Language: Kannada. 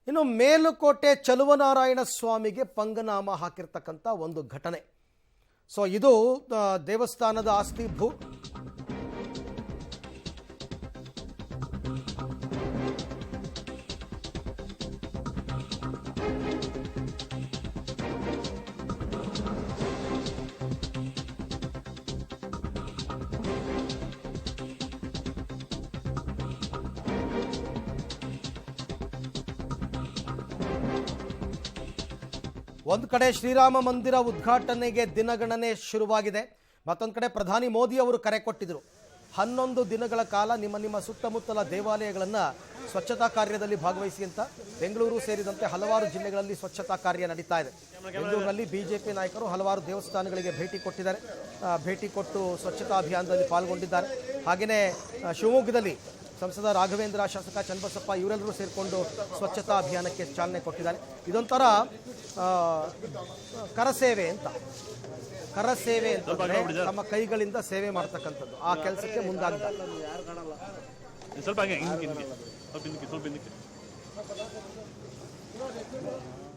ಇನ್ನು ಮೇಲುಕೋಟೆ ಚಲುವನಾರಾಯಣ ಸ್ವಾಮಿಗೆ ಪಂಗನಾಮ ಹಾಕಿರ್ತಕ್ಕಂಥ ಒಂದು ಘಟನೆ. ಸೊ ಇದು ದೇವಸ್ಥಾನದ ಆಸ್ತಿ ಒಂದು ಕಡೆ ಶ್ರೀರಾಮ ಮಂದಿರ ಉದ್ಘಾಟನೆಗೆ ದಿನಗಣನೆ ಶುರುವಾಗಿದೆ. ಮತ್ತೊಂದು ಕಡೆ ಪ್ರಧಾನಿ ಮೋದಿ ಅವರು ಕರೆ ಕೊಟ್ಟಿದ್ದರು, 11 ದಿನಗಳ ಕಾಲ ನಿಮ್ಮ ಸುತ್ತಮುತ್ತಲ ದೇವಾಲಯಗಳನ್ನು ಸ್ವಚ್ಛತಾ ಕಾರ್ಯದಲ್ಲಿ ಭಾಗವಹಿಸಿ ಅಂತ. ಬೆಂಗಳೂರು ಸೇರಿದಂತೆ ಹಲವಾರು ಜಿಲ್ಲೆಗಳಲ್ಲಿ ಸ್ವಚ್ಛತಾ ಕಾರ್ಯ ನಡೀತಾ ಇದೆ. ಬೆಂಗಳೂರಿನಲ್ಲಿ ಬಿಜೆಪಿ ನಾಯಕರು ಹಲವಾರು ದೇವಸ್ಥಾನಗಳಿಗೆ ಭೇಟಿ ಕೊಟ್ಟು ಸ್ವಚ್ಛತಾ ಅಭಿಯಾನದಲ್ಲಿ ಪಾಲ್ಗೊಂಡಿದ್ದಾರೆ. ಹಾಗೆಯೇ ಶಿವಮೊಗ್ಗದಲ್ಲಿ ಸಂಸದ ರಾಘವೇಂದ್ರ, ಶಾಸಕ ಚನ್ನಬಸಪ್ಪ ಇವರೆಲ್ಲರೂ ಸೇರಿಕೊಂಡು ಸ್ವಚ್ಛತಾ ಅಭಿಯಾನಕ್ಕೆ ಚಾಲನೆ ಕೊಟ್ಟಿದ್ದಾರೆ. ಇದೊಂಥರ ಕರಸೇವೆ ಅಂತ ನಮ್ಮ ಕೈಗಳಿಂದ ಸೇವೆ ಮಾಡ್ತಕ್ಕಂಥದ್ದು, ಆ ಕೆಲಸಕ್ಕೆ ಮುಂದಾಗಿದ್ದಾರೆ.